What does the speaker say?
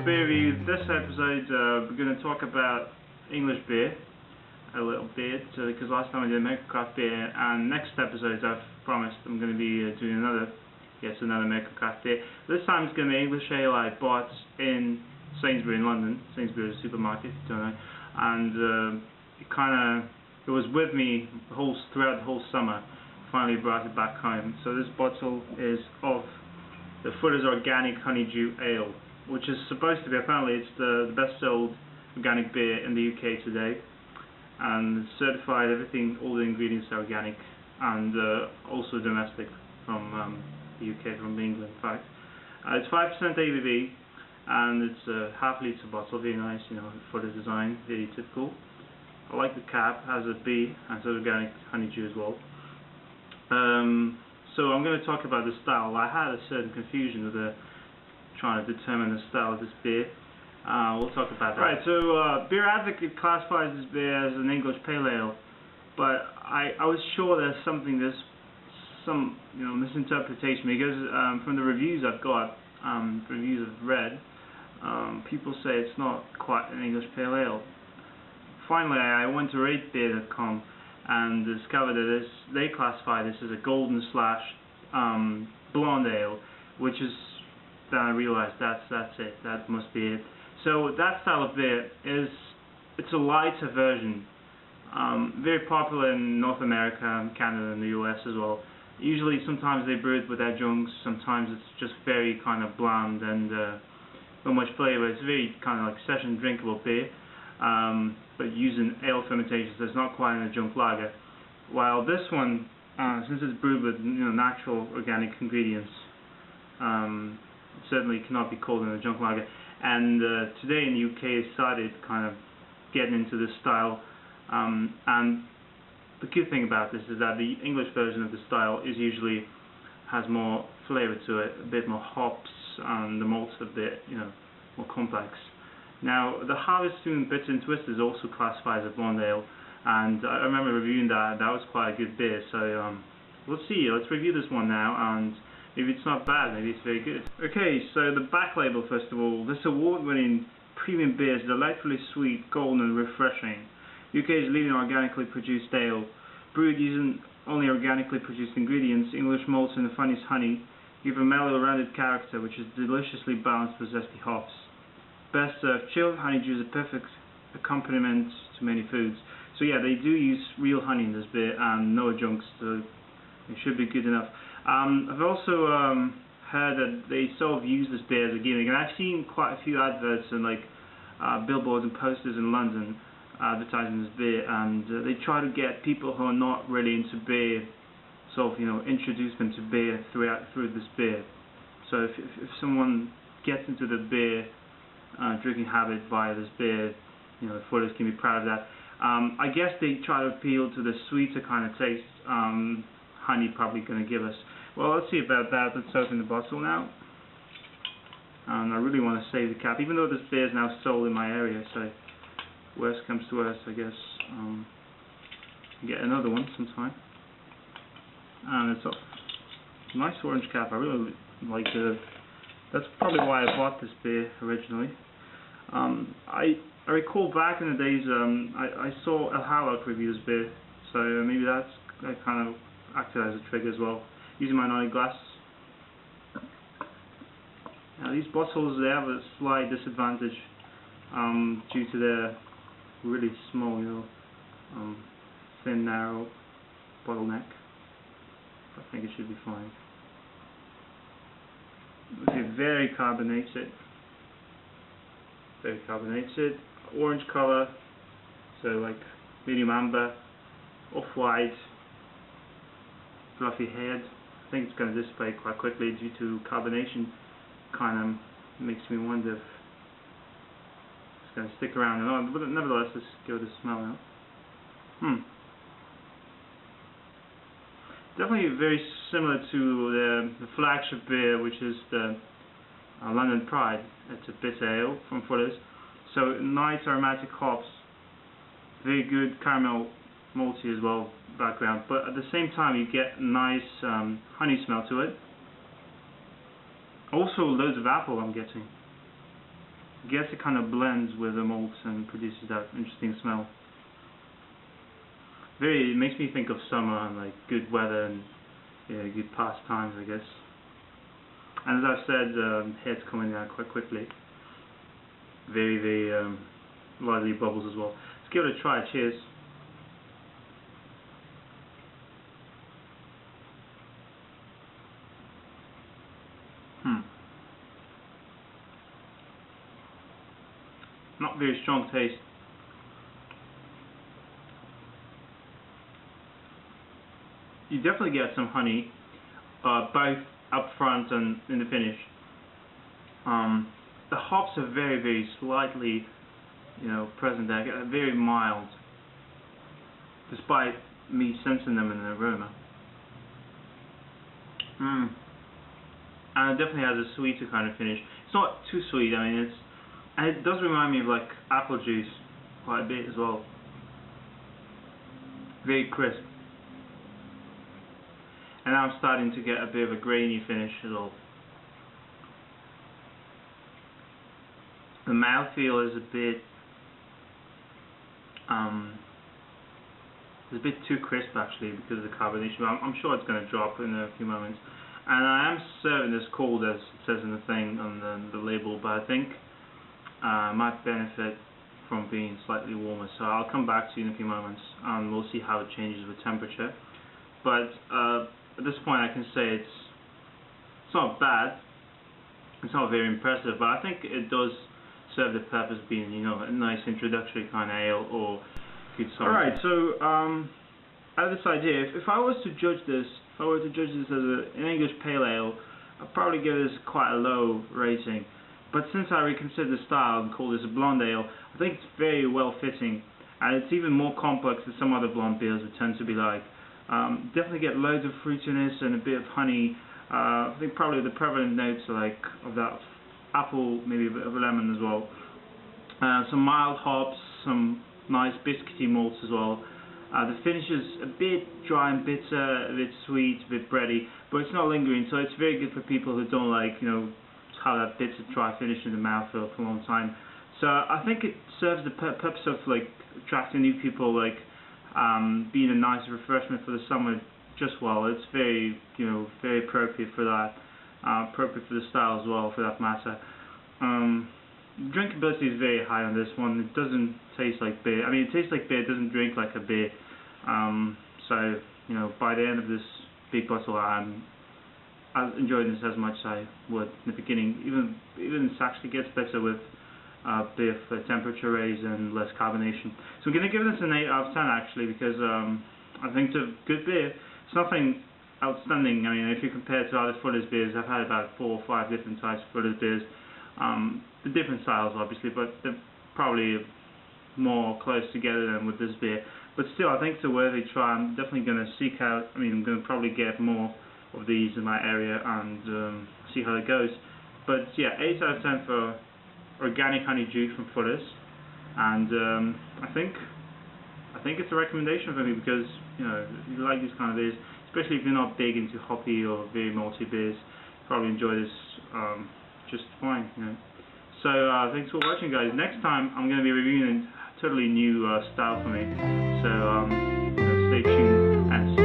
beer review. This episode we're going to talk about English beer a little bit because last time I did American craft beer, and next episode I've promised I'm going to be doing another American craft beer. This time it's going to be English ale I bought in Sainsbury's in London. Sainsbury's is a supermarket, if you don't know, and it was with me throughout the whole summer. Finally brought it back home. So this bottle is of the Flavours Organic Honeydew Ale, which is supposed to be, apparently it's the best sold organic beer in the UK today, and it's certified, everything, all the ingredients are organic, and also domestic from the UK, from England in fact. It's 5% ABV, and it's a half-litre bottle, very nice, for the design, very typical. I like the cap, has a B, and it's organic honeydew as well. So I'm going to talk about the style. I had a certain confusion with trying to determine the style of this beer. We'll talk about that. Right, so Beer Advocate classifies this beer as an English pale ale, but I was sure there's some misinterpretation, because from the reviews I've got, reviews I've read, people say it's not quite an English pale ale. Finally, I went to ratebeer.com and discovered that they classify this as a golden / blonde ale, which is, then I realized that's it, that must be it. So that style of beer it's a lighter version, very popular in North America, Canada, and the US as well. Usually, sometimes they brew it with adjuncts, sometimes it's just very kind of bland and not much flavor. It's very kind of like session drinkable beer. But using ale fermentation, so it's not quite an adjunct lager. While this one, since it's brewed with natural organic ingredients, it certainly cannot be called an adjunct lager. And today in the UK, it started kind of getting into this style. And the good thing about this is that the English version of the style usually has more flavour to it, a bit more hops, and the malt's a bit more complex. Now, the Harvest Moon Bitter and Twisted is also classified as a blonde ale, and I remember reviewing that. That was quite a good beer. So we'll see. Let's review this one now, and maybe it's not bad, maybe it's very good. Okay, so the back label first of all. This award-winning premium beer is delightfully sweet, golden, and refreshing. UK's leading organically produced ale, brewed using only organically produced ingredients, English malts and the finest honey, give a mellow, rounded character which is deliciously balanced with zesty hops. Best served chilled honeydew is a perfect accompaniment to many foods. So yeah, they do use real honey in this beer and no adjuncts, so it should be good enough. I've also heard that they sort of use this beer as a gimmick, and I've seen quite a few adverts and billboards and posters in London advertising this beer, and they try to get people who are not really into beer, sort of introduce them to beer through this beer. So if someone gets into the beer drinking habit via this beer, Flavours can be proud of that. I guess they try to appeal to the sweeter kind of taste honey probably going to give us. Well, let's see about that. Let's open the bottle now. And I really want to save the cap, even though this beer is now sold in my area, so worst comes to worst, I guess get another one sometime. And it's a nice orange cap. I really like that's probably why I bought this beer originally. I recall back in the days I saw El Halak review this beer, so maybe that kind of acted as a trigger as well. Using my naughty glass. Now these bottles, they have a slight disadvantage due to their really small, thin, narrow bottleneck. I think it should be fine. Okay, very carbonated, orange color, so like medium amber, off-white, fluffy head. I think it's going to dissipate quite quickly due to carbonation. Kind of makes me wonder if it's going to stick around or not, but nevertheless, let's give it a smell now. Definitely very similar to the flagship beer, which is the London Pride. It's a bitter ale from Flavours. So nice aromatic hops, very good caramel malty as well background, but at the same time you get nice honey smell to it. Also loads of apple I'm getting. I guess it kind of blends with the malts and produces that interesting smell. It makes me think of summer and like good weather and good pastimes, I guess. And as I've said, head's coming down quite quickly. Very lively bubbles as well. Let's give it a try. Cheers. Not very strong taste. You definitely get some honey, both up front and in the finish. The hops are very slightly, present there, very mild, despite me sensing them in the aroma. And it definitely has a sweeter kind of finish. It's not too sweet. I mean, and it does remind me of like apple juice quite a bit as well. Very crisp. And now I'm starting to get a bit of a grainy finish as well. The mouthfeel is a bit too crisp actually because of the carbonation. I'm sure it's going to drop in a few moments. And I am serving this cold as it says in the thing on the label, but I think I might benefit from being slightly warmer. So I'll come back to you in a few moments and we'll see how it changes with temperature. But at this point I can say it's not bad, it's not very impressive, but I think it does serve the purpose of being, a nice introductory kind of ale or good summer. Alright, so I have this idea. If I was to judge this, as an English pale ale, I'd probably give this quite a low rating. But since I reconsidered the style and call this a blonde ale, I think it's very well fitting, and it's even more complex than some other blonde beers would tend to be like. Definitely get loads of fruitiness and a bit of honey. I think probably the prevalent notes are like of that apple, maybe a bit of lemon as well. Some mild hops, some nice biscuity malts as well. The finish is a bit dry and bitter, a bit sweet, a bit bready, but it's not lingering, so it's very good for people who don't like, how that bitter dry finish in the mouth for a long time. So I think it serves the purpose of like attracting new people, like being a nice refreshment for the summer just well. It's very, very appropriate for that, appropriate for the style as well, for that matter. Drinkability is very high on this one. It doesn't taste like beer. I mean, it tastes like beer, it doesn't drink like a beer. So, by the end of this big bottle, I enjoyed this as much as I would in the beginning. Even this actually gets better with beer for temperature raise and less carbonation. So I'm going to give this an 8 out of 10 actually, because I think it's a good beer. It's nothing outstanding. I mean, if you compare it to other Fuller's beers, I've had about 4 or 5 different types of Fuller's beers. The different styles obviously, but they're probably more close together than with this beer. But still, I think it's a worthy try. I'm definitely going to seek out, I'm going to probably get more of these in my area and see how it goes. But yeah, 8 out of 10 for organic honey juice from Fuller's, and I think it's a recommendation for me because if you like these kind of beers, especially if you're not big into hoppy or very malty beers, you probably enjoy this just fine. So thanks for watching, guys. Next time I'm going to be reviewing a totally new style for me. So stay tuned and